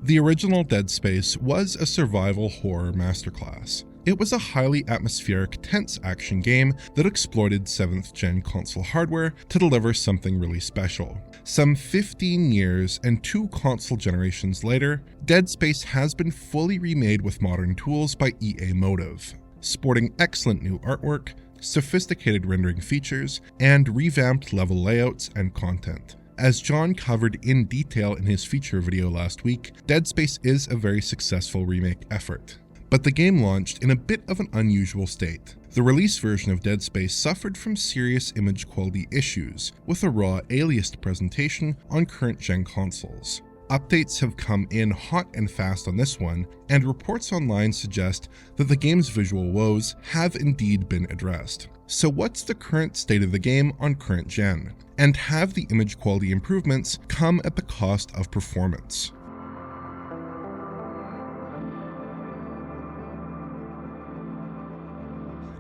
The original Dead Space was a survival horror masterclass. It was a highly atmospheric, tense action game that exploited 7th gen console hardware to deliver something really special. Some 15 years and 2 console generations later, Dead Space has been fully remade with modern tools by EA Motive, sporting excellent new artwork, sophisticated rendering features, and revamped level layouts and content. As John covered in detail in his feature video last week, Dead Space is a very successful remake effort. But the game launched in a bit of an unusual state. The release version of Dead Space suffered from serious image quality issues, with a raw, aliased presentation on current-gen consoles. Updates have come in hot and fast on this one, and reports online suggest that the game's visual woes have indeed been addressed. So what's the current state of the game on current gen? And have the image quality improvements come at the cost of performance?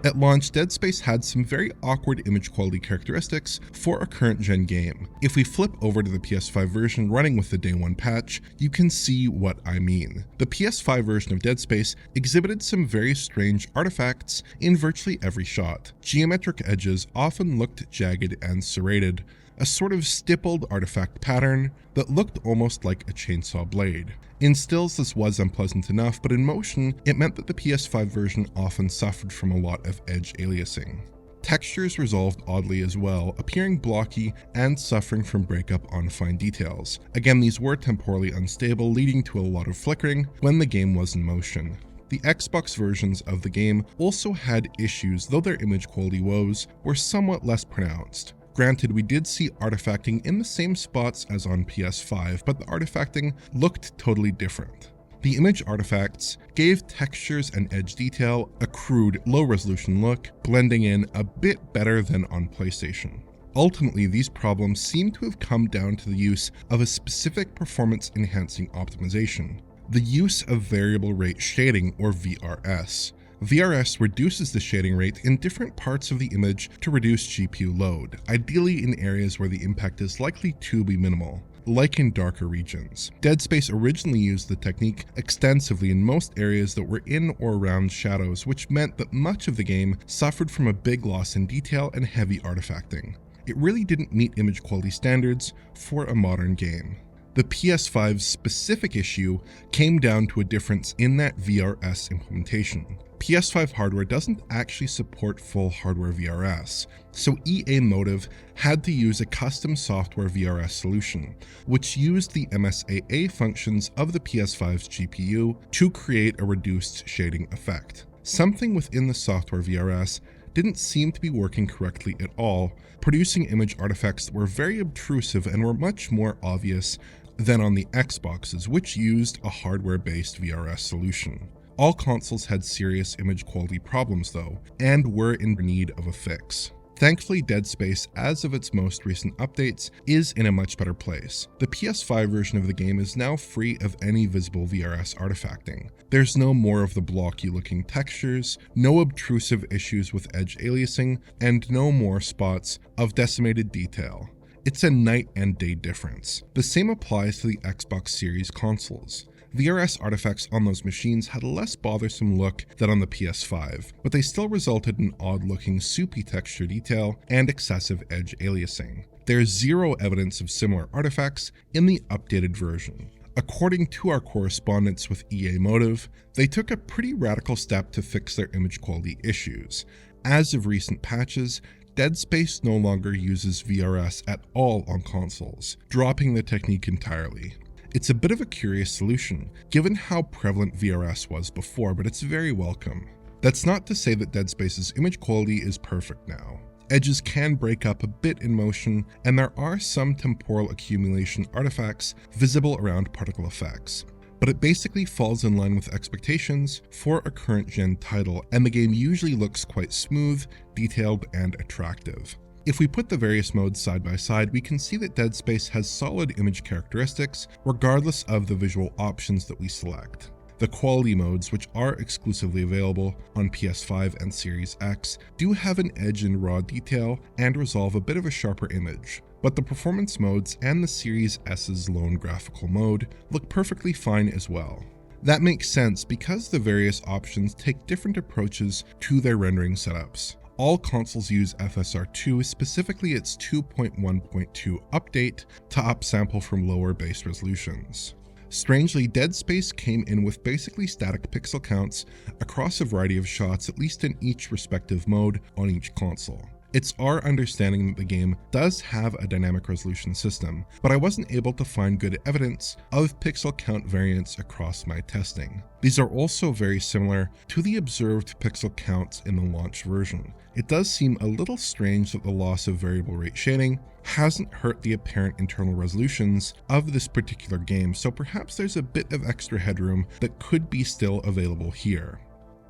At launch, Dead Space had some very awkward image quality characteristics for a current-gen game. If we flip over to the PS5 version running with the Day 1 patch, you can see what I mean. The PS5 version of Dead Space exhibited some very strange artifacts in virtually every shot. Geometric edges often looked jagged and serrated, a sort of stippled artifact pattern that looked almost like a chainsaw blade. In stills this was unpleasant enough, but in motion it meant that the PS5 version often suffered from a lot of edge aliasing. Textures resolved oddly as well, appearing blocky and suffering from breakup on fine details. Again, these were temporally unstable, leading to a lot of flickering when the game was in motion. The Xbox versions of the game also had issues, though their image quality woes were somewhat less pronounced. Granted, we did see artifacting in the same spots as on PS5, but the artifacting looked totally different. The image artifacts gave textures and edge detail a crude, low-resolution look, blending in a bit better than on PlayStation. Ultimately, these problems seem to have come down to the use of a specific performance-enhancing optimization: the use of variable rate shading, or VRS. VRS reduces the shading rate in different parts of the image to reduce GPU load, ideally in areas where the impact is likely to be minimal, like in darker regions. Dead Space originally used the technique extensively in most areas that were in or around shadows, which meant that much of the game suffered from a big loss in detail and heavy artifacting. It really didn't meet image quality standards for a modern game. The PS5's specific issue came down to a difference in that VRS implementation. PS5 hardware doesn't actually support full hardware VRS, so EA Motive had to use a custom software VRS solution, which used the MSAA functions of the PS5's GPU to create a reduced shading effect. Something within the software VRS didn't seem to be working correctly at all, producing image artifacts that were very obtrusive and were much more obvious than on the Xboxes, which used a hardware-based VRS solution. All consoles had serious image quality problems though, and were in need of a fix. Thankfully, Dead Space, as of its most recent updates, is in a much better place. The PS5 version of the game is now free of any visible VRS artifacting. There's no more of the blocky looking textures, no obtrusive issues with edge aliasing, and no more spots of decimated detail. It's a night and day difference. The same applies to the Xbox Series consoles. VRS artifacts on those machines had a less bothersome look than on the PS5, but they still resulted in odd-looking soupy texture detail and excessive edge aliasing. There's zero evidence of similar artifacts in the updated version. According to our correspondence with EA Motive, they took a pretty radical step to fix their image quality issues. As of recent patches, Dead Space no longer uses VRS at all on consoles, dropping the technique entirely. It's a bit of a curious solution, given how prevalent VRS was before, but it's very welcome. That's not to say that Dead Space's image quality is perfect now. Edges can break up a bit in motion, and there are some temporal accumulation artifacts visible around particle effects. But it basically falls in line with expectations for a current-gen title, and the game usually looks quite smooth, detailed, and attractive. If we put the various modes side by side, we can see that Dead Space has solid image characteristics regardless of the visual options that we select. The quality modes, which are exclusively available on PS5 and Series X, do have an edge in raw detail and resolve a bit of a sharper image, but the performance modes and the Series S's lone graphical mode look perfectly fine as well. That makes sense because the various options take different approaches to their rendering setups. All consoles use FSR2, specifically its 2.1.2 update, to upsample from lower base resolutions. Strangely, Dead Space came in with basically static pixel counts across a variety of shots, at least in each respective mode on each console. It's our understanding that the game does have a dynamic resolution system, but I wasn't able to find good evidence of pixel count variance across my testing. These are also very similar to the observed pixel counts in the launch version. It does seem a little strange that the loss of variable rate shading hasn't hurt the apparent internal resolutions of this particular game, so perhaps there's a bit of extra headroom that could be still available here.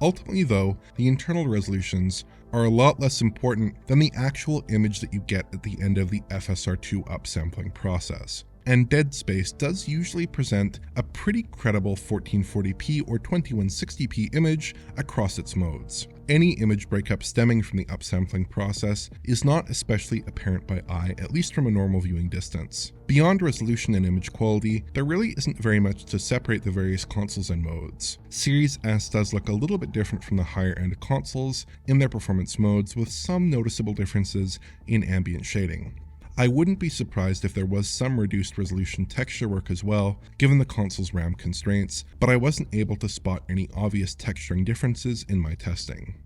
Ultimately though, the internal resolutions are a lot less important than the actual image that you get at the end of the FSR2 upsampling process. And Dead Space does usually present a pretty credible 1440p or 2160p image across its modes. Any image breakup stemming from the upsampling process is not especially apparent by eye, at least from a normal viewing distance. Beyond resolution and image quality, there really isn't very much to separate the various consoles and modes. Series S does look a little bit different from the higher end consoles in their performance modes, with some noticeable differences in ambient shading. I wouldn't be surprised if there was some reduced resolution texture work as well, given the console's RAM constraints, but I wasn't able to spot any obvious texturing differences in my testing.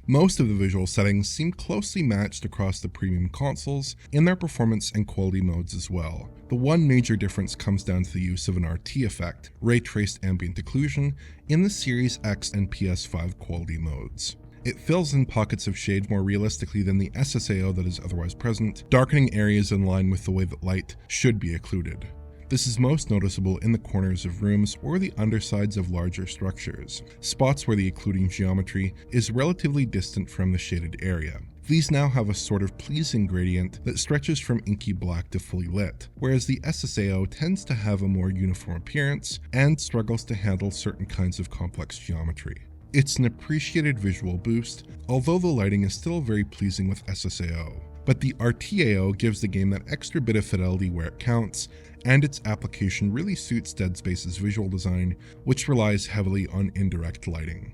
Most of the visual settings seem closely matched across the premium consoles in their performance and quality modes as well. The one major difference comes down to the use of an RT effect, ray traced ambient occlusion, in the Series X and PS5 quality modes. It fills in pockets of shade more realistically than the SSAO that is otherwise present, darkening areas in line with the way that light should be occluded. This is most noticeable in the corners of rooms or the undersides of larger structures, spots where the occluding geometry is relatively distant from the shaded area. These now have a sort of pleasing gradient that stretches from inky black to fully lit, whereas the SSAO tends to have a more uniform appearance and struggles to handle certain kinds of complex geometry. It's an appreciated visual boost, although the lighting is still very pleasing with SSAO. But the RTAO gives the game that extra bit of fidelity where it counts, and its application really suits Dead Space's visual design, which relies heavily on indirect lighting.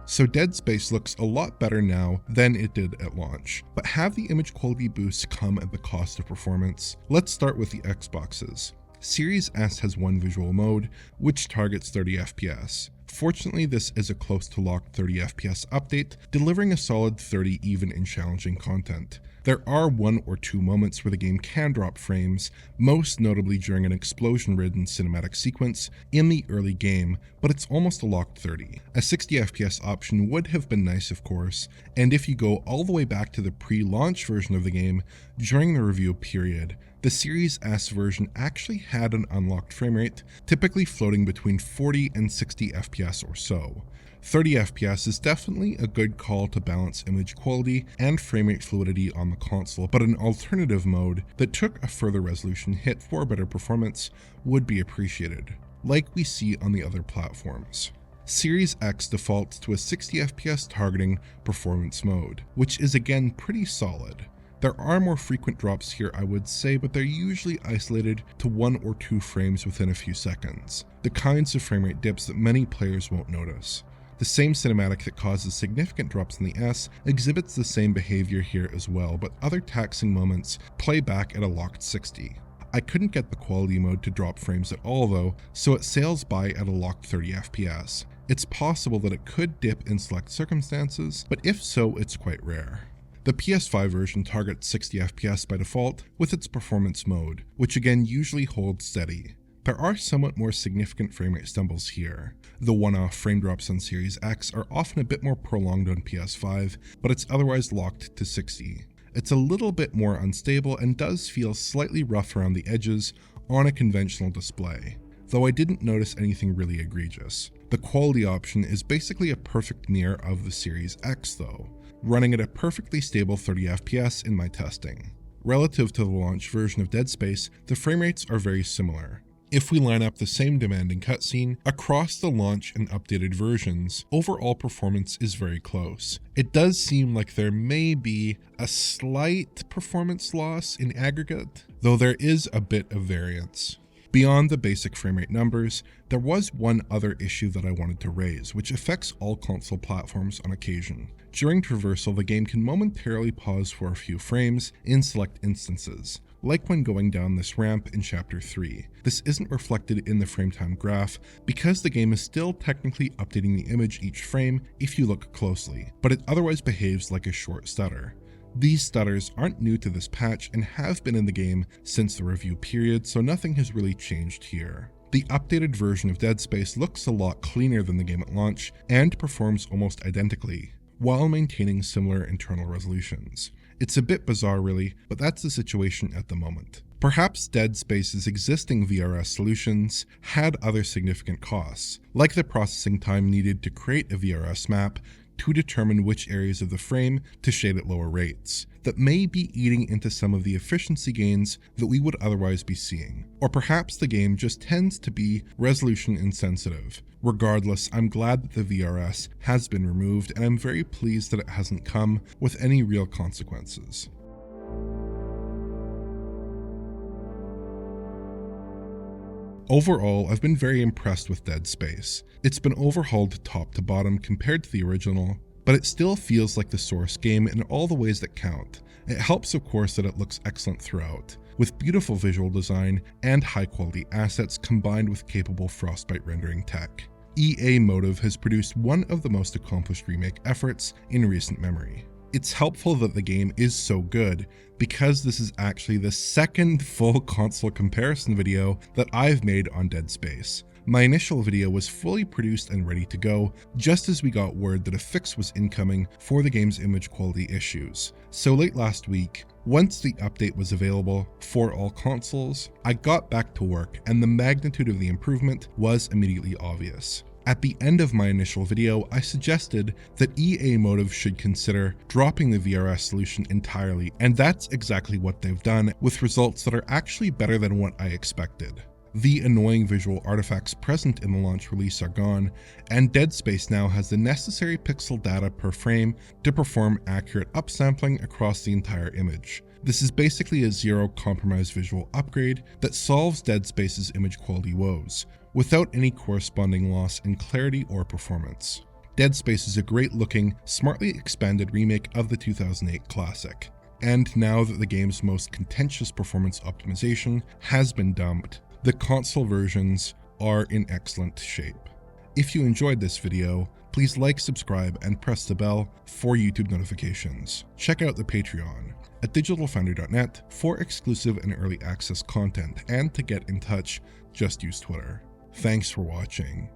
So Dead Space looks a lot better now than it did at launch, but have the image quality boosts come at the cost of performance? Let's start with the Xboxes. Series S has one visual mode, which targets 30 FPS. Fortunately, this is a close to locked 30 FPS update, delivering a solid 30 even in challenging content. There are one or two moments where the game can drop frames, most notably during an explosion-ridden cinematic sequence in the early game, but it's almost a locked 30. A 60 FPS option would have been nice, of course, and if you go all the way back to the pre-launch version of the game, during the review period, the Series S version actually had an unlocked frame rate, typically floating between 40 and 60 FPS or so. 30 FPS is definitely a good call to balance image quality and framerate fluidity on the console, but an alternative mode that took a further resolution hit for better performance would be appreciated, like we see on the other platforms. Series X defaults to a 60 FPS targeting performance mode, which is again pretty solid. There are more frequent drops here, I would say, but they're usually isolated to 1 or 2 frames within a few seconds, the kinds of framerate dips that many players won't notice. The same cinematic that causes significant drops in the S exhibits the same behavior here as well, but other taxing moments play back at a locked 60. I couldn't get the quality mode to drop frames at all though, so it sails by at a locked 30 FPS. It's possible that it could dip in select circumstances, but if so, it's quite rare. The PS5 version targets 60 FPS by default with its performance mode, which again usually holds steady. There are somewhat more significant framerate stumbles here. The one-off frame drops on Series X are often a bit more prolonged on PS5, but it's otherwise locked to 60. It's a little bit more unstable and does feel slightly rough around the edges on a conventional display, though I didn't notice anything really egregious. The quality option is basically a perfect mirror of the Series X though, running at a perfectly stable 30 FPS in my testing. Relative to the launch version of Dead Space, the frame rates are very similar. If we line up the same demanding cutscene across the launch and updated versions, overall performance is very close. It does seem like there may be a slight performance loss in aggregate, though there is a bit of variance. Beyond the basic frame rate numbers, there was one other issue that I wanted to raise, which affects all console platforms on occasion. During traversal, the game can momentarily pause for a few frames in select instances, like when going down this ramp in Chapter 3. This isn't reflected in the frame time graph because the game is still technically updating the image each frame if you look closely, but it otherwise behaves like a short stutter. These stutters aren't new to this patch and have been in the game since the review period, so nothing has really changed here. The updated version of Dead Space looks a lot cleaner than the game at launch and performs almost identically, while maintaining similar internal resolutions. It's a bit bizarre really, but that's the situation at the moment. Perhaps Dead Space's existing VRS solutions had other significant costs, like the processing time needed to create a VRS map to determine which areas of the frame to shade at lower rates, that may be eating into some of the efficiency gains that we would otherwise be seeing. Or perhaps the game just tends to be resolution insensitive. Regardless, I'm glad that the VRS has been removed, and I'm very pleased that it hasn't come with any real consequences. Overall, I've been very impressed with Dead Space. It's been overhauled top to bottom compared to the original, but it still feels like the source game in all the ways that count. It helps, of course, that it looks excellent throughout, with beautiful visual design and high-quality assets combined with capable Frostbite rendering tech. EA Motive has produced one of the most accomplished remake efforts in recent memory. It's helpful that the game is so good, because this is actually the second full console comparison video that I've made on Dead Space. My initial video was fully produced and ready to go, just as we got word that a fix was incoming for the game's image quality issues. So late last week, once the update was available for all consoles, I got back to work and the magnitude of the improvement was immediately obvious. At the end of my initial video, I suggested that EA Motive should consider dropping the VRS solution entirely, and that's exactly what they've done, with results that are actually better than what I expected. The annoying visual artifacts present in the launch release are gone, and Dead Space now has the necessary pixel data per frame to perform accurate upsampling across the entire image. This is basically a zero compromise visual upgrade that solves Dead Space's image quality woes, without any corresponding loss in clarity or performance. Dead Space is a great-looking, smartly expanded remake of the 2008 classic, and now that the game's most contentious performance optimization has been dumped, the console versions are in excellent shape. If you enjoyed this video, please like, subscribe, and press the bell for YouTube notifications. Check out the Patreon at digitalfoundry.net for exclusive and early access content, and to get in touch, just use Twitter. Thanks for watching.